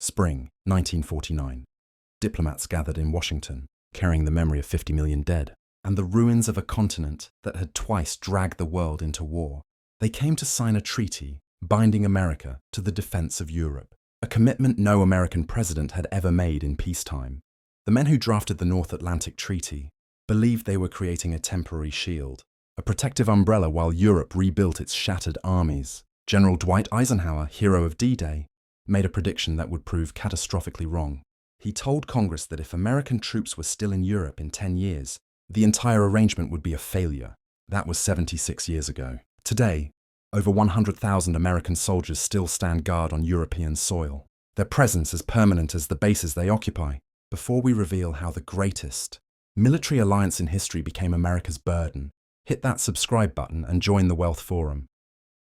Spring, 1949. Diplomats gathered in Washington, carrying the memory of 50 million dead, and the ruins of a continent that had twice dragged the world into war. They came to sign a treaty binding America to the defense of Europe, a commitment no American president had ever made in peacetime. The men who drafted the North Atlantic Treaty believed they were creating a temporary shield, a protective umbrella while Europe rebuilt its shattered armies. General Dwight Eisenhower, hero of D-Day, made a prediction that would prove catastrophically wrong. He told Congress that if American troops were still in Europe in 10 years, the entire arrangement would be a failure. That was 76 years ago. Today, over 100,000 American soldiers still stand guard on European soil, their presence as permanent as the bases they occupy. Before we reveal how the greatest military alliance in history became America's burden, hit that subscribe button and join the Wealth Forum.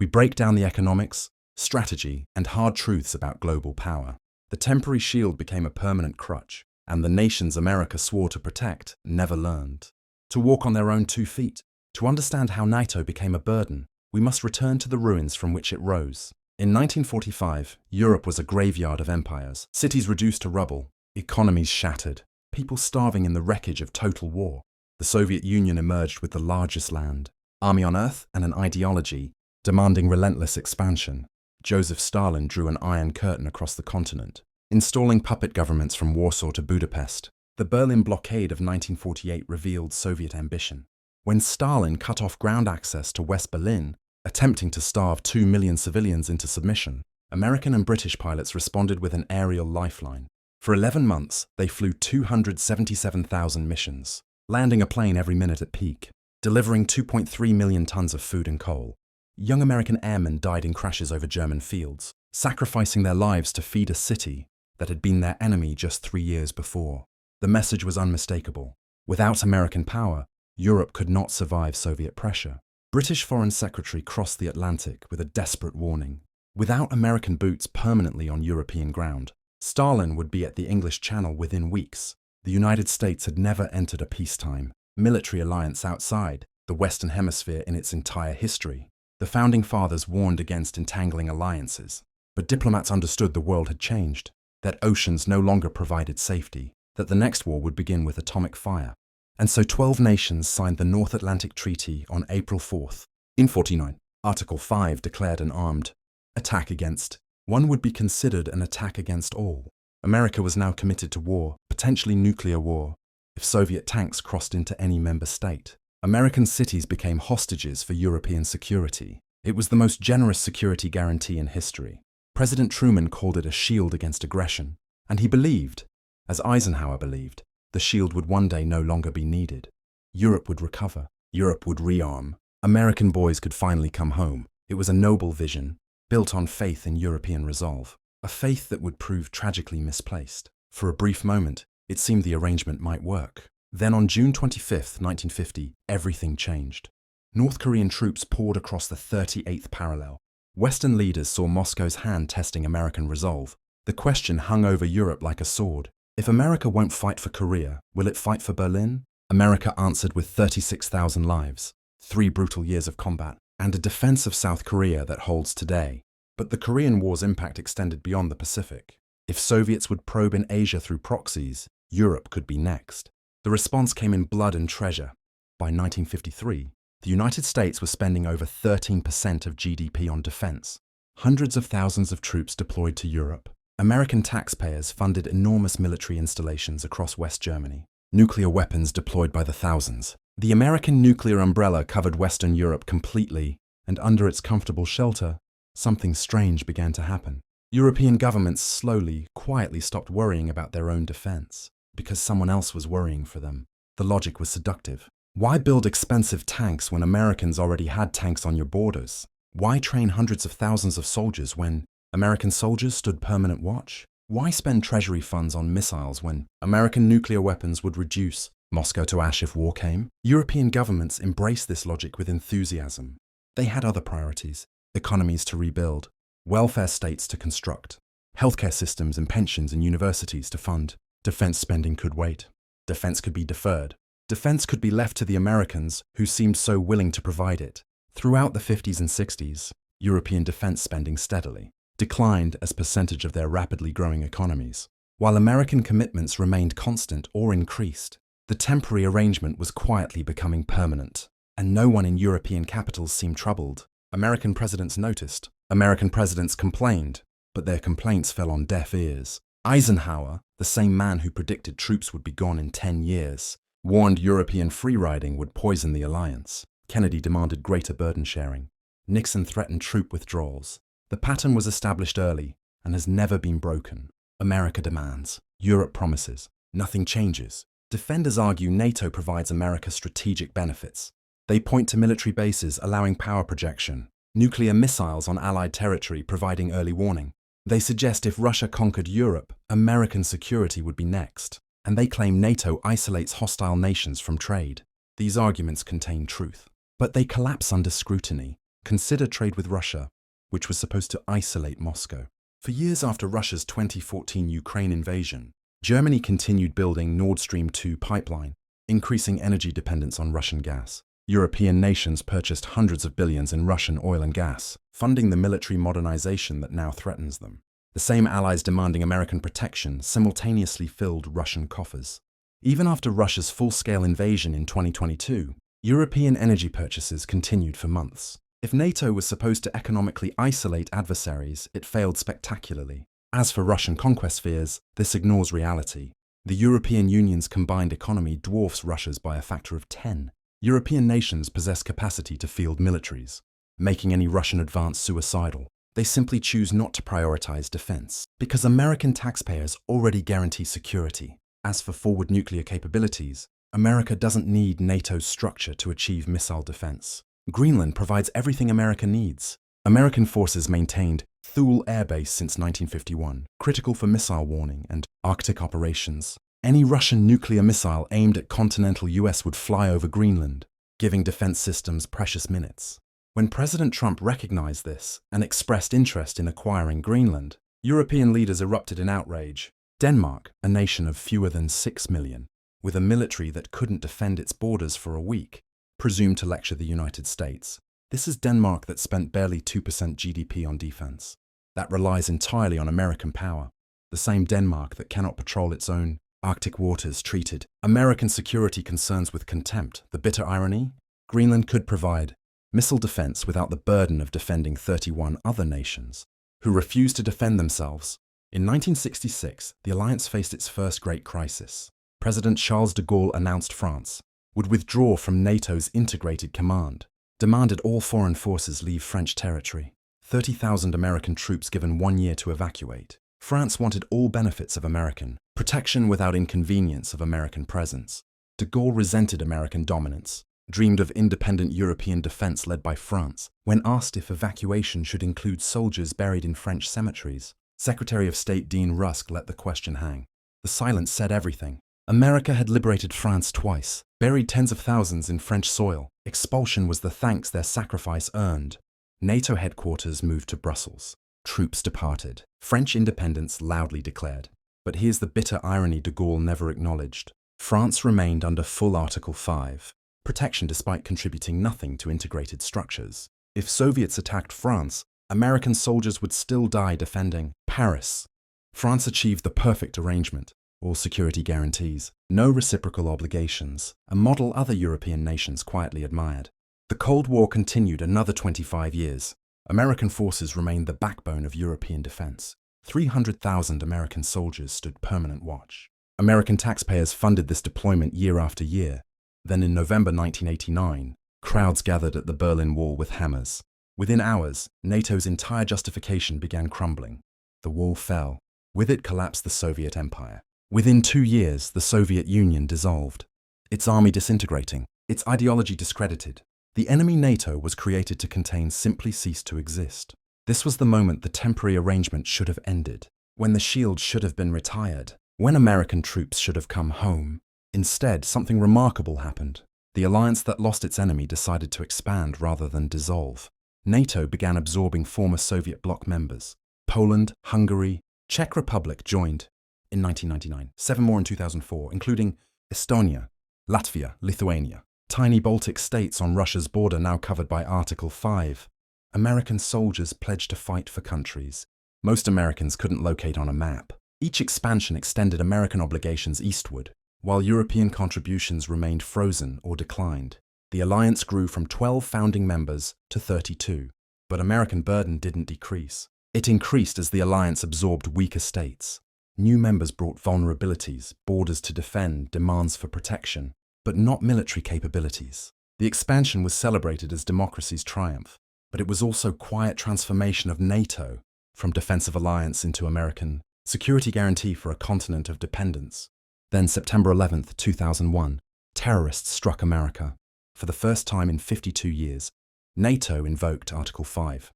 We break down the economics, strategy, and hard truths about global power. The temporary shield became a permanent crutch, and the nations America swore to protect never learned to walk on their own 2 feet. To understand how Nato became a burden, we must return to the ruins from which it rose. In 1945, Europe was a graveyard of empires, cities reduced to rubble, economies shattered, people starving in the wreckage of total war. The Soviet Union emerged with the largest land, army on earth, and an ideology demanding relentless expansion. Joseph Stalin drew an iron curtain across the continent, installing puppet governments from Warsaw to Budapest. The Berlin blockade of 1948 revealed Soviet ambition. When Stalin cut off ground access to West Berlin, attempting to starve 2 million civilians into submission, American and British pilots responded with an aerial lifeline. For 11 months, they flew 277,000 missions, landing a plane every minute at peak, delivering 2.3 million tons of food and coal. Young American airmen died in crashes over German fields, sacrificing their lives to feed a city that had been their enemy just 3 years before. The message was unmistakable. Without American power, Europe could not survive Soviet pressure. British Foreign Secretary crossed the Atlantic with a desperate warning. Without American boots permanently on European ground, Stalin would be at the English Channel within weeks. The United States had never entered a peacetime military alliance outside the Western Hemisphere in its entire history. The Founding Fathers warned against entangling alliances, but diplomats understood the world had changed, that oceans no longer provided safety, that the next war would begin with atomic fire. And so 12 nations signed the North Atlantic Treaty on April 4th. In 49, Article 5 declared an armed attack against one would be considered an attack against all. America was now committed to war, potentially nuclear war, if Soviet tanks crossed into any member state. American cities became hostages for European security. It was the most generous security guarantee in history. President Truman called it a shield against aggression, and he believed, as Eisenhower believed, the shield would one day no longer be needed. Europe would recover. Europe would rearm. American boys could finally come home. It was a noble vision, built on faith in European resolve, a faith that would prove tragically misplaced. For a brief moment, it seemed the arrangement might work. Then on June 25, 1950, everything changed. North Korean troops poured across the 38th parallel. Western leaders saw Moscow's hand testing American resolve. The question hung over Europe like a sword. If America won't fight for Korea, will it fight for Berlin? America answered with 36,000 lives, 3 brutal years of combat, and a defense of South Korea that holds today. But the Korean War's impact extended beyond the Pacific. If Soviets would probe in Asia through proxies, Europe could be next. The response came in blood and treasure. By 1953, the United States was spending over 13% of GDP on defense. Hundreds of thousands of troops deployed to Europe. American taxpayers funded enormous military installations across West Germany. Nuclear weapons deployed by the thousands. The American nuclear umbrella covered Western Europe completely, and under its comfortable shelter, something strange began to happen. European governments slowly, quietly stopped worrying about their own defense, because someone else was worrying for them. The logic was seductive. Why build expensive tanks when Americans already had tanks on your borders? Why train hundreds of thousands of soldiers when American soldiers stood permanent watch? Why spend treasury funds on missiles when American nuclear weapons would reduce Moscow to ash if war came? European governments embraced this logic with enthusiasm. They had other priorities: economies to rebuild, welfare states to construct, healthcare systems and pensions and universities to fund. Defense spending could wait. Defense could be deferred. Defense could be left to the Americans who seemed so willing to provide it. Throughout the 50s and 60s, European defense spending steadily declined as percentage of their rapidly growing economies, while American commitments remained constant or increased. The temporary arrangement was quietly becoming permanent, and no one in European capitals seemed troubled. American presidents noticed. American presidents complained, but their complaints fell on deaf ears. Eisenhower, the same man who predicted troops would be gone in 10 years, warned European free-riding would poison the alliance. Kennedy demanded greater burden sharing. Nixon threatened troop withdrawals. The pattern was established early and has never been broken. America demands. Europe promises. Nothing changes. Defenders argue NATO provides America strategic benefits. They point to military bases allowing power projection, nuclear missiles on Allied territory providing early warning. They suggest if Russia conquered Europe, American security would be next. And they claim NATO isolates hostile nations from trade. These arguments contain truth, but they collapse under scrutiny. Consider trade with Russia, which was supposed to isolate Moscow. For years after Russia's 2014 Ukraine invasion, Germany continued building Nord Stream 2 pipeline, increasing energy dependence on Russian gas. European nations purchased hundreds of billions in Russian oil and gas, funding the military modernization that now threatens them. The same allies demanding American protection simultaneously filled Russian coffers. Even after Russia's full-scale invasion in 2022, European energy purchases continued for months. If NATO was supposed to economically isolate adversaries, it failed spectacularly. As for Russian conquest fears, this ignores reality. The European Union's combined economy dwarfs Russia's by a factor of 10. European nations possess capacity to field militaries, making any Russian advance suicidal. They simply choose not to prioritize defense, because American taxpayers already guarantee security. As for forward nuclear capabilities, America doesn't need NATO's structure to achieve missile defense. Greenland provides everything America needs. American forces maintained Thule Air Base since 1951, critical for missile warning and Arctic operations. Any Russian nuclear missile aimed at continental US would fly over Greenland, giving defense systems precious minutes. When President Trump recognized this and expressed interest in acquiring Greenland, European leaders erupted in outrage. Denmark, a nation of fewer than 6 million, with a military that couldn't defend its borders for a week, presumed to lecture the United States. This is Denmark that spent barely 2% GDP on defense. That relies entirely on American power. The same Denmark that cannot patrol its own Arctic waters treated American security concerns with contempt. The bitter irony? Greenland could provide missile defense without the burden of defending 31 other nations who refused to defend themselves. In 1966, the alliance faced its first great crisis. President Charles de Gaulle announced France would withdraw from NATO's integrated command, demanded all foreign forces leave French territory. 30,000 American troops given 1 year to evacuate. France wanted all benefits of American protection without inconvenience of American presence. De Gaulle resented American dominance, dreamed of independent European defense led by France. When asked if evacuation should include soldiers buried in French cemeteries, Secretary of State Dean Rusk let the question hang. The silence said everything. America had liberated France twice, buried tens of thousands in French soil. Expulsion was the thanks their sacrifice earned. NATO headquarters moved to Brussels. Troops departed. French independence loudly declared. But here's the bitter irony de Gaulle never acknowledged. France remained under full Article 5, protection despite contributing nothing to integrated structures. If Soviets attacked France, American soldiers would still die defending Paris. France achieved the perfect arrangement. All security guarantees, no reciprocal obligations, a model other European nations quietly admired. The Cold War continued another 25 years. American forces remained the backbone of European defense. 300,000 American soldiers stood permanent watch. American taxpayers funded this deployment year after year. Then in November 1989, crowds gathered at the Berlin Wall with hammers. Within hours, NATO's entire justification began crumbling. The wall fell. With it collapsed the Soviet Empire. Within 2 years, the Soviet Union dissolved. Its army disintegrating, its ideology discredited. The enemy NATO was created to contain simply ceased to exist. This was the moment the temporary arrangement should have ended, when the shield should have been retired, when American troops should have come home. Instead, something remarkable happened. The alliance that lost its enemy decided to expand rather than dissolve. NATO began absorbing former Soviet bloc members. Poland, Hungary, Czech Republic joined in 1999, 7 more in 2004, including Estonia, Latvia, Lithuania. Tiny Baltic states on Russia's border now covered by Article 5. American soldiers pledged to fight for countries most Americans couldn't locate on a map. Each expansion extended American obligations eastward, while European contributions remained frozen or declined. The alliance grew from 12 founding members to 32, but American burden didn't decrease. It increased as the alliance absorbed weaker states. New members brought vulnerabilities, borders to defend, demands for protection, but not military capabilities. The expansion was celebrated as democracy's triumph, but it was also quiet transformation of NATO from defensive alliance into American security guarantee for a continent of dependence. Then September 11, 2001, terrorists struck America. For the first time in 52 years, NATO invoked Article 5.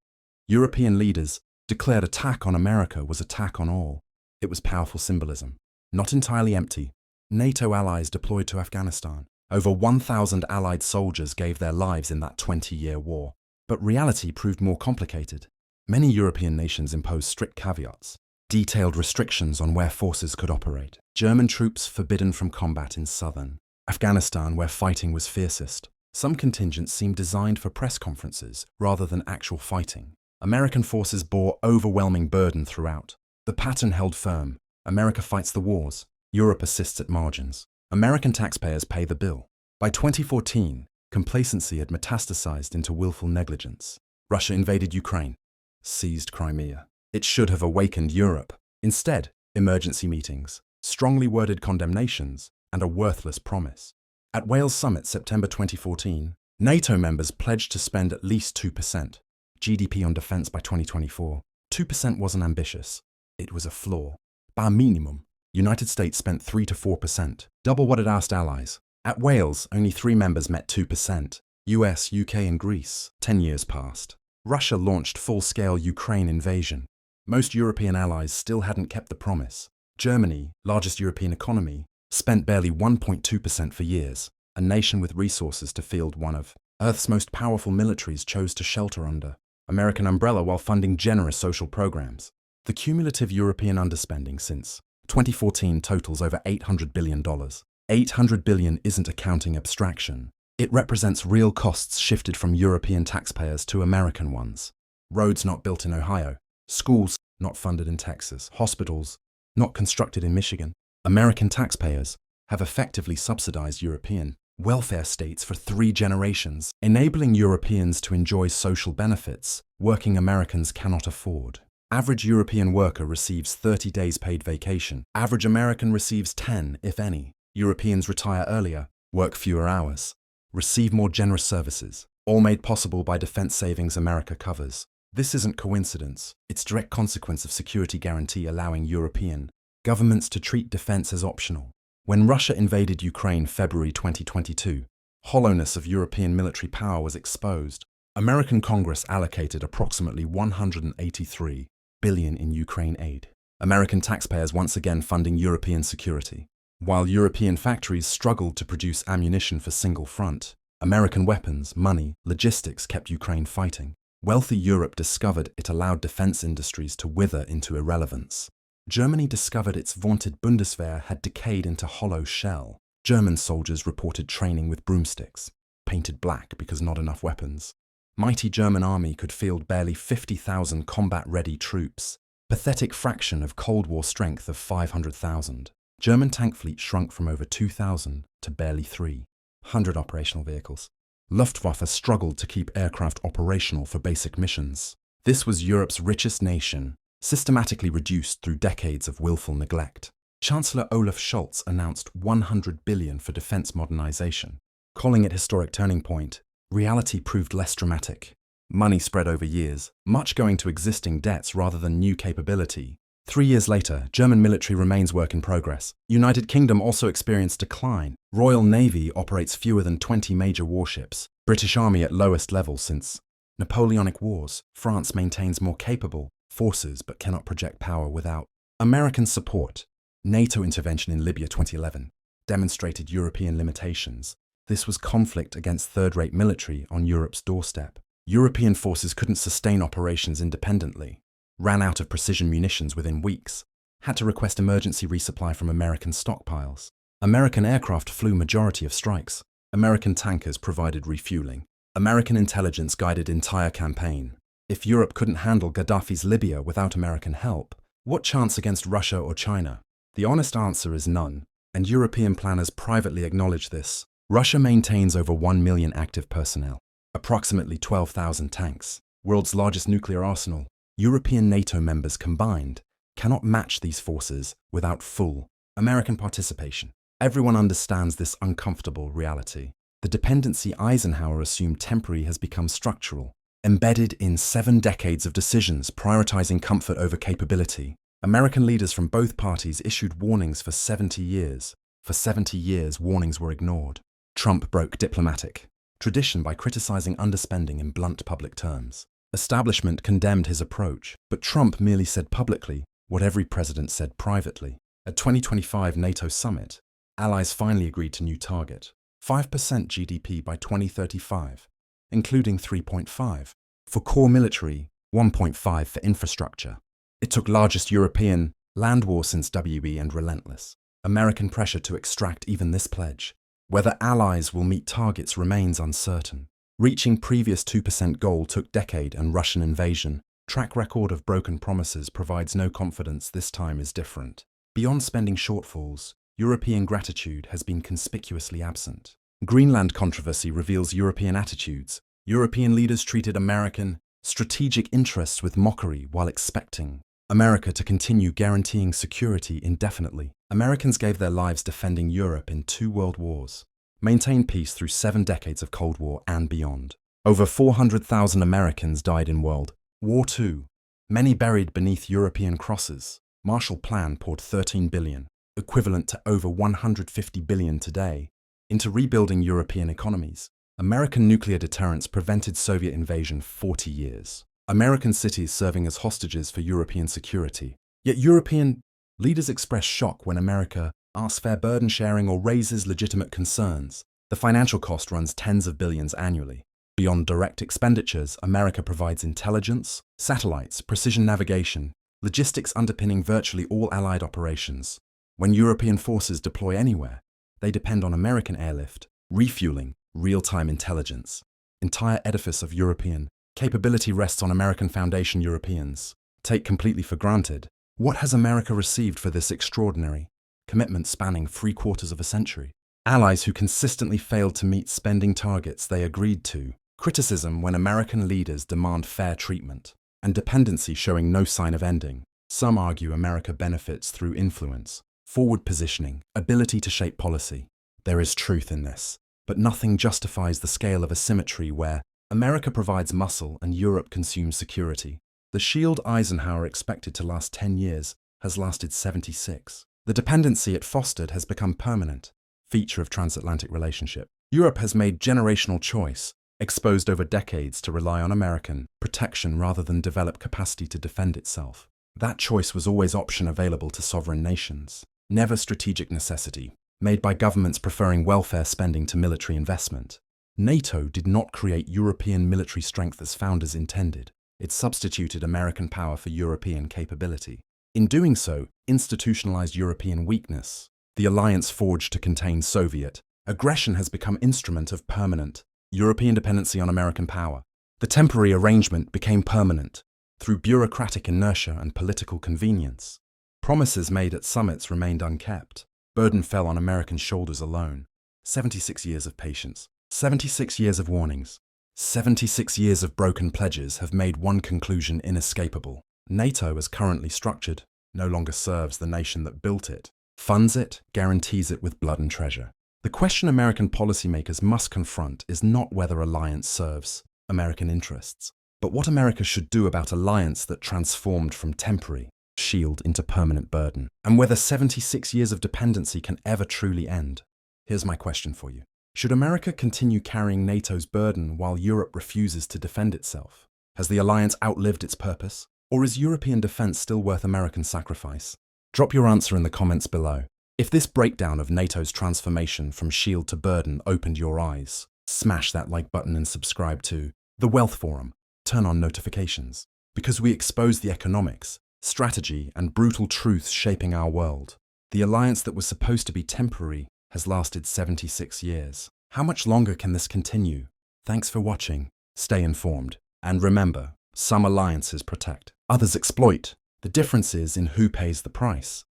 European leaders declared attack on America was attack on all. It was powerful symbolism. Not entirely empty, NATO allies deployed to Afghanistan. Over 1,000 Allied soldiers gave their lives in that 20-year war. But reality proved more complicated. Many European nations imposed strict caveats, detailed restrictions on where forces could operate. German troops forbidden from combat in southern Afghanistan, where fighting was fiercest. Some contingents seemed designed for press conferences rather than actual fighting. American forces bore overwhelming burden throughout. The pattern held firm. America fights the wars. Europe assists at margins. American taxpayers pay the bill. By 2014, complacency had metastasized into willful negligence. Russia invaded Ukraine, seized Crimea. It should have awakened Europe. Instead, emergency meetings, strongly worded condemnations, and a worthless promise. At Wales Summit, September 2014, NATO members pledged to spend at least 2% GDP on defense by 2024. 2% wasn't ambitious. It was a flaw. Bare minimum, United States spent 3 to 4%, double what it asked allies. At Wales, only 3 members met 2%. US, UK, and Greece. 10 years passed. Russia launched full-scale Ukraine invasion. Most European allies still hadn't kept the promise. Germany, largest European economy, spent barely 1.2% for years. A nation with resources to field one of Earth's most powerful militaries chose to shelter under American umbrella while funding generous social programs. The cumulative European underspending since 2014 totals over $800 billion. $800 billion isn't a counting abstraction. It represents real costs shifted from European taxpayers to American ones. Roads not built in Ohio, schools not funded in Texas, hospitals not constructed in Michigan. American taxpayers have effectively subsidized European welfare states for 3 generations, enabling Europeans to enjoy social benefits working Americans cannot afford. Average European worker receives 30 days paid vacation. Average American receives 10, if any. Europeans retire earlier, work fewer hours, receive more generous services, all made possible by defense savings America covers. This isn't coincidence. It's direct consequence of security guarantee allowing European governments to treat defense as optional. When Russia invaded Ukraine February 2022, hollowness of European military power was exposed. American Congress allocated approximately $183 billion in Ukraine aid. American taxpayers once again funding European security. While European factories struggled to produce ammunition for single front, American weapons, money, logistics kept Ukraine fighting. Wealthy Europe discovered it allowed defense industries to wither into irrelevance. Germany discovered its vaunted Bundeswehr had decayed into hollow shell. German soldiers reported training with broomsticks, painted black because not enough weapons. Mighty German army could field barely 50,000 combat-ready troops, pathetic fraction of Cold War strength of 500,000. German tank fleet shrunk from over 2,000 to barely 300 operational vehicles. Luftwaffe struggled to keep aircraft operational for basic missions. This was Europe's richest nation, systematically reduced through decades of willful neglect. Chancellor Olaf Scholz announced $100 billion for defense modernization. Calling it historic turning point, reality proved less dramatic. Money spread over years, much going to existing debts rather than new capability. 3 years later, German military remains work in progress. United Kingdom also experienced decline. Royal Navy operates fewer than 20 major warships. British Army at lowest level since Napoleonic Wars. France maintains more capable forces but cannot project power without American support. NATO intervention in Libya 2011 demonstrated European limitations. This was conflict against third-rate military on Europe's doorstep. European forces couldn't sustain operations independently, ran out of precision munitions within weeks, had to request emergency resupply from American stockpiles. American aircraft flew majority of strikes. American tankers provided refueling. American intelligence guided entire campaign. If Europe couldn't handle Gaddafi's Libya without American help, what chance against Russia or China? The honest answer is none, and European planners privately acknowledge this. Russia maintains over 1 million active personnel, approximately 12,000 tanks, world's largest nuclear arsenal. European NATO members combined cannot match these forces without full American participation. Everyone understands this uncomfortable reality. The dependency Eisenhower assumed temporary has become structural, embedded in 7 decades of decisions prioritizing comfort over capability. American leaders from both parties issued warnings for 70 years. For 70 years, warnings were ignored. Trump broke diplomatic tradition by criticizing underspending in blunt public terms. Establishment condemned his approach, but Trump merely said publicly what every president said privately. At 2025 NATO summit, allies finally agreed to new target: 5% GDP by 2035, including 3.5 for core military, 1.5 for infrastructure. It took largest European land war since WE and relentless American pressure to extract even this pledge. Whether allies will meet targets remains uncertain. Reaching previous 2% goal took decade and Russian invasion. Track record of broken promises provides no confidence this time is different. Beyond spending shortfalls, European gratitude has been conspicuously absent. Greenland controversy reveals European attitudes. European leaders treated American strategic interests with mockery while expecting America to continue guaranteeing security indefinitely. Americans gave their lives defending Europe in 2 world wars, maintained peace through 7 decades of Cold War and beyond. Over 400,000 Americans died in World War II, many buried beneath European crosses. Marshall Plan poured $13 billion, equivalent to over $150 billion today, into rebuilding European economies. American nuclear deterrence prevented Soviet invasion 40 years. American cities serving as hostages for European security. Yet European leaders express shock when America asks fair burden sharing or raises legitimate concerns. The financial cost runs tens of billions annually. Beyond direct expenditures, America provides intelligence, satellites, precision navigation, logistics underpinning virtually all Allied operations. When European forces deploy anywhere, they depend on American airlift, refueling, real-time intelligence. Entire edifice of European capability rests on American foundation. Europeans take completely for granted. What has America received for this extraordinary commitment spanning 3/4 of a century? Allies who consistently failed to meet spending targets they agreed to. Criticism when American leaders demand fair treatment. And dependency showing no sign of ending. Some argue America benefits through influence, forward positioning, ability to shape policy. There is truth in this, but nothing justifies the scale of asymmetry where America provides muscle and Europe consumes security. The shield Eisenhower expected to last 10 years has lasted 76. The dependency it fostered has become permanent, feature of transatlantic relationship. Europe has made generational choice, exposed over decades to rely on American protection rather than develop capacity to defend itself. That choice was always option available to sovereign nations, never strategic necessity, made by governments preferring welfare spending to military investment. NATO did not create European military strength as founders intended. It substituted American power for European capability. In doing so, institutionalized European weakness. The alliance forged to contain Soviet aggression has become instrument of permanent European dependency on American power. The temporary arrangement became permanent through bureaucratic inertia and political convenience. Promises made at summits remained unkept. Burden fell on American shoulders alone. 76 years of patience, 76 years of warnings, 76 years of broken pledges have made one conclusion inescapable. NATO, as currently structured, no longer serves the nation that built it, funds it, guarantees it with blood and treasure. The question American policymakers must confront is not whether alliance serves American interests, but what America should do about alliance that transformed from temporary shield into permanent burden, and whether 76 years of dependency can ever truly end. Here's my question for you. Should America continue carrying NATO's burden while Europe refuses to defend itself? Has the alliance outlived its purpose? Or is European defense still worth American sacrifice? Drop your answer in the comments below. If this breakdown of NATO's transformation from shield to burden opened your eyes, smash that like button and subscribe to The Wealth Forum. Turn on notifications, because we expose the economics, strategy, and brutal truths shaping our world. The alliance that was supposed to be temporary has lasted 76 years. How much longer can this continue? Thanks for watching. Stay informed. And remember, Some alliances protect, others exploit. The difference is in who pays the price.